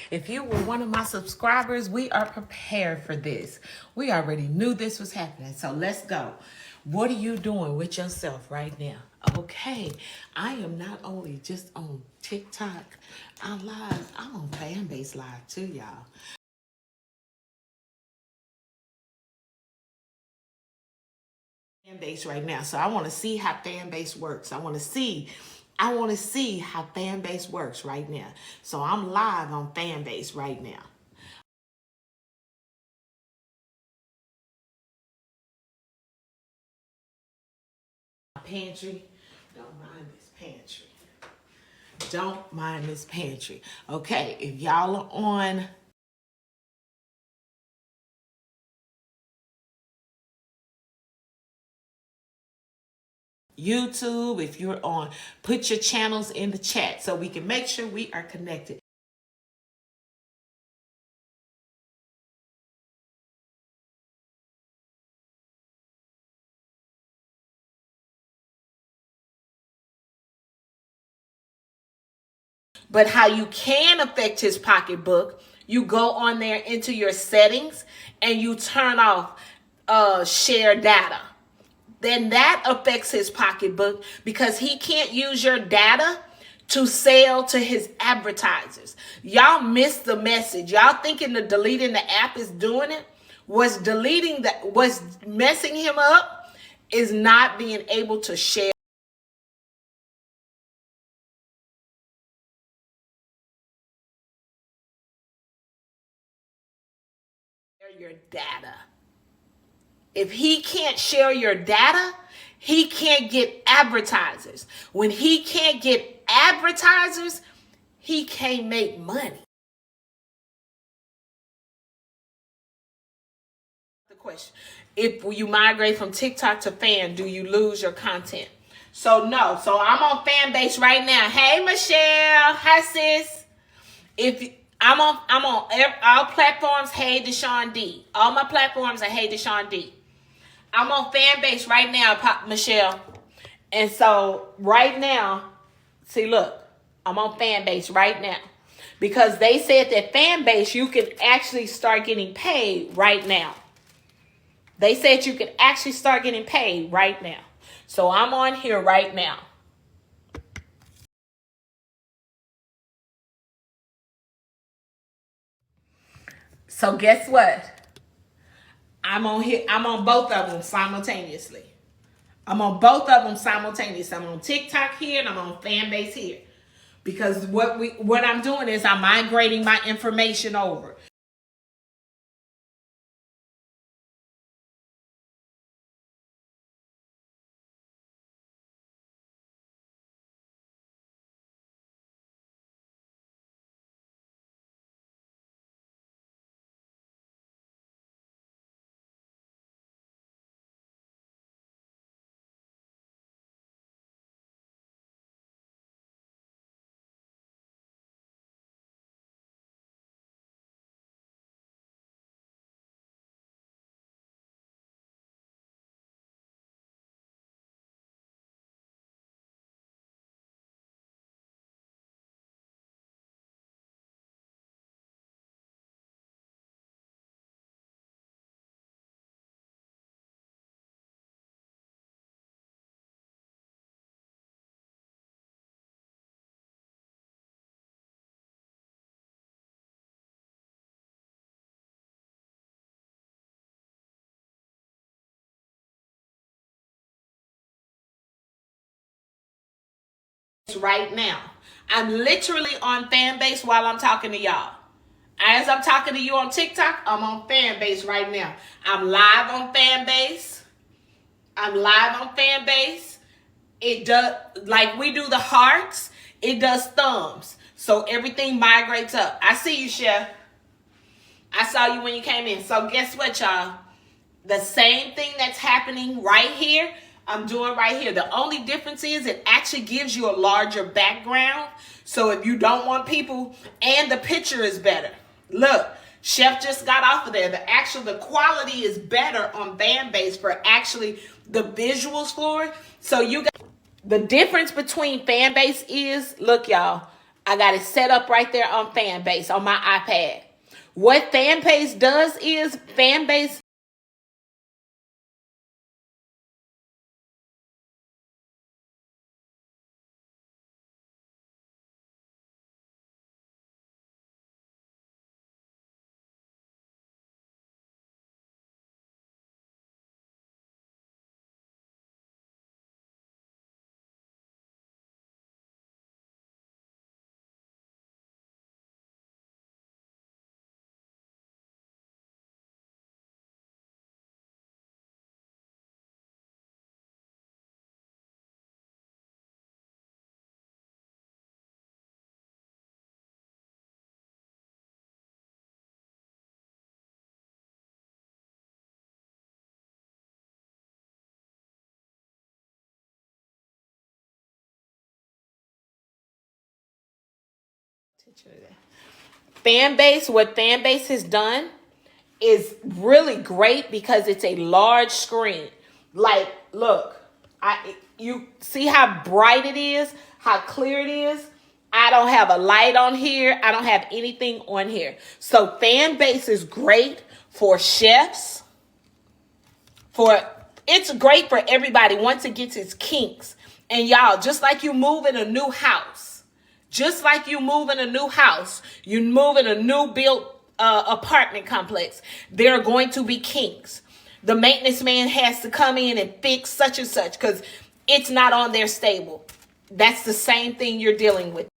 If you were one of my subscribers, we are prepared for this. We already knew this was happening. So let's go. What are you doing with yourself right now? Okay, I am not only just on TikTok, I'm live. I'm on Fanbase Live too, y'all. Fanbase right now. So I want to see how Fanbase works. I want to see how Fanbase works right now. So I'm live on Fanbase right now. Pantry. Don't mind this pantry. Don't mind this pantry. Okay, if y'all are on YouTube, if you're on, put your channels in the chat so we can make sure we are connected. But how you can affect his pocketbook, you go on there into your settings and you turn off share data. Then that affects his pocketbook because he can't use your data to sell to his advertisers. Y'all missed the message. Y'all thinking the deleting the app is doing it. What's messing him up is not being able to share your data. If he can't share your data, he can't get advertisers. When he can't get advertisers, he can't make money. The question, if you migrate from TikTok to Fan, do you lose your content? So no. So I'm on Fanbase right now. Hey Michelle, hi sis. If I'm on all platforms, heydeshawnd. All my platforms are heydeshawnd. I'm on Fanbase right now, Michelle. And so right now, see, look, I'm on Fanbase right now. Because they said that Fanbase, you can actually start getting paid right now. They said you can actually start getting paid right now. So I'm on here right now. So guess what? I'm on here. I'm on both of them simultaneously. I'm on both of them simultaneously. I'm on TikTok here and I'm on Fanbase here. Because what I'm doing is I'm migrating my information over. Right now. I'm literally on Fanbase while I'm talking to y'all. As I'm talking to you on TikTok, I'm on Fanbase right now. I'm live on Fanbase. It does, like we do the hearts, it does thumbs. So everything migrates up. I see you, Chef. I saw you when you came in. So guess what, y'all? The same thing that's happening right here, I'm doing right here. The only difference is it actually gives you a larger background. So if you don't want people, and the picture is better. Look, Chef just got off of there. The quality is better on Fanbase for actually the visuals for it. So you got the difference between Fanbase is, look y'all, I got it set up right there on Fanbase on my iPad. What Fanbase does is Fanbase Fanbase, what Fanbase has done is really great because it's a large screen. Like, look, you see how bright it is, how clear it is. I don't have a light on here. I don't have anything on here. So Fanbase is great for chefs. It's great for everybody once it gets its kinks. And y'all, just like you move in a new house, you move in a new built apartment complex, there are going to be kinks. The maintenance man has to come in and fix such and such because it's not on their stable. That's the same thing you're dealing with.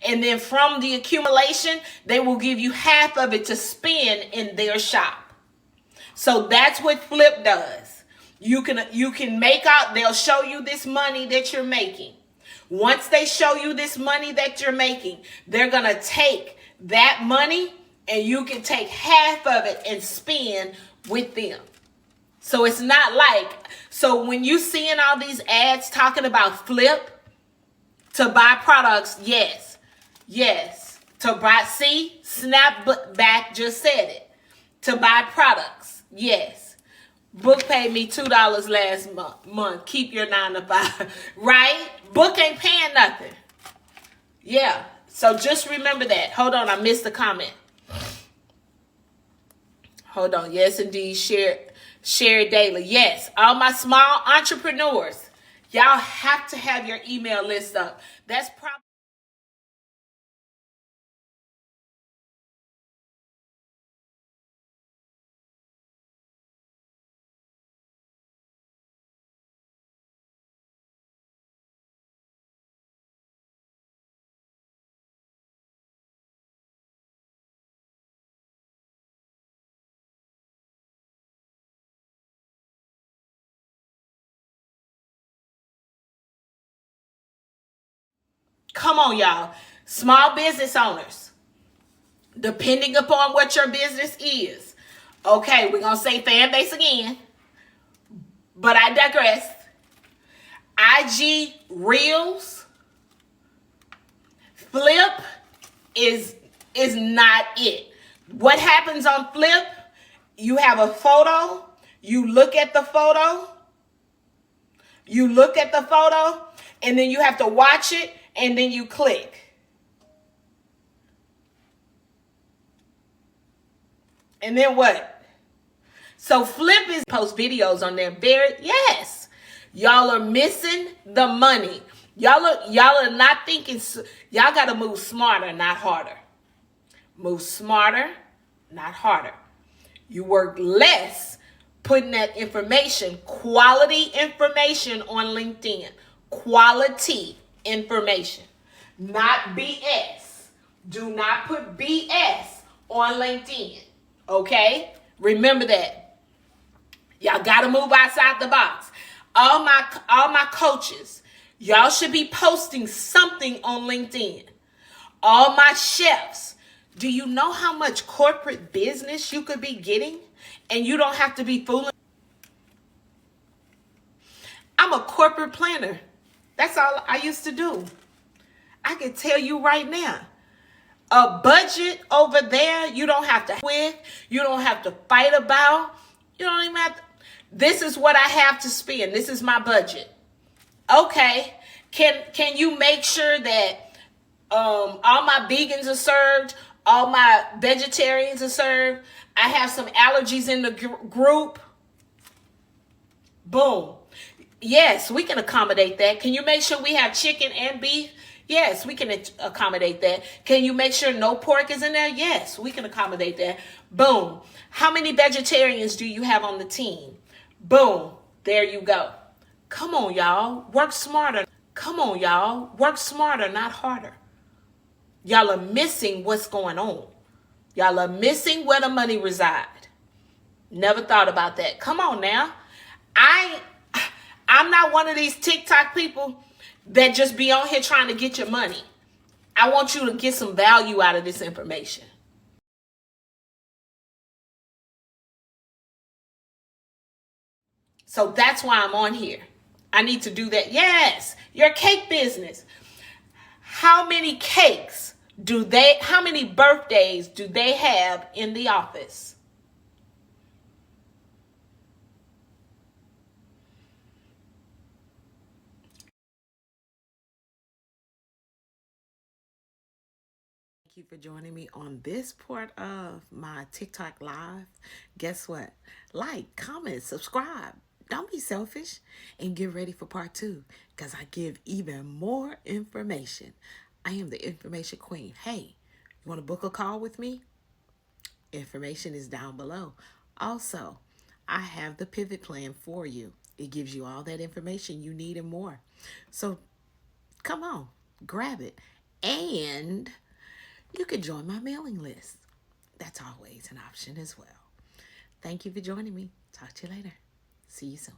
And then from the accumulation, they will give you half of it to spend in their shop. So that's what Flip does. You can make out, they'll show you this money that you're making. Once they show you this money that you're making, they're going to take that money and you can take half of it and spend with them. So it's not like, so when you seeing all these ads talking about Flip to buy products, yes. To buy, see, Snapback just said it. To buy products, yes. Book paid me $2 last month. Keep your 9 to 5, right? Book ain't paying nothing. Yeah. So just remember that. Hold on, I missed the comment. Hold on. Yes, indeed. Share daily. Yes. All my small entrepreneurs, y'all have to have your email list up. That's probably come on, y'all. Small business owners, depending upon what your business is. Okay, we're going to say Fanbase again, but I digress. IG Reels, Flip is not it. What happens on Flip, you have a photo, you look at the photo, and then you have to watch it, and then you click. And then what? So Flip is post videos on there. Yes. Y'all are missing the money. Y'all are not thinking. Y'all got to move smarter, not harder. Move smarter, not harder. You work less putting that information, quality information on LinkedIn. Quality information, not BS. Do not put BS on LinkedIn. Okay? Remember that. Y'all got to move outside the box. All my coaches, y'all should be posting something on LinkedIn. All my chefs, do you know how much corporate business you could be getting? And you don't have to be fooling. I'm a corporate planner. That's all I used to do. I can tell you right now, a budget over there, you don't have to with, you don't have to fight about, you don't even have to. This is what I have to spend. This is my budget. Okay. Can you make sure that all my vegans are served? All my vegetarians are served? I have some allergies in the group. Boom. Yes, we can accommodate that. Can you make sure we have chicken and beef? Yes, we can accommodate that. Can you make sure no pork is in there? Yes, we can accommodate that. Boom. How many vegetarians do you have on the team? Boom. There you go. Come on, y'all. Work smarter. Come on, y'all. Work smarter, not harder. Y'all are missing what's going on. Y'all are missing where the money reside. Never thought about that. Come on now. I'm not one of these TikTok people that just be on here trying to get your money. I want you to get some value out of this information. So that's why I'm on here. I need to do that. Yes, your cake business. How many cakes how many birthdays do they have in the office? Thank you for joining me on this part of my TikTok live. Guess what? Like, comment, subscribe. Don't be selfish, and get ready for part 2 because I give even more information. I am the information queen. Hey, you want to book a call with me? Information is down below. Also, I have the pivot plan for you. It gives you all that information you need and more. So come on, grab it. And you could join my mailing list. That's always an option as well. Thank you for joining me. Talk to you later. See you soon.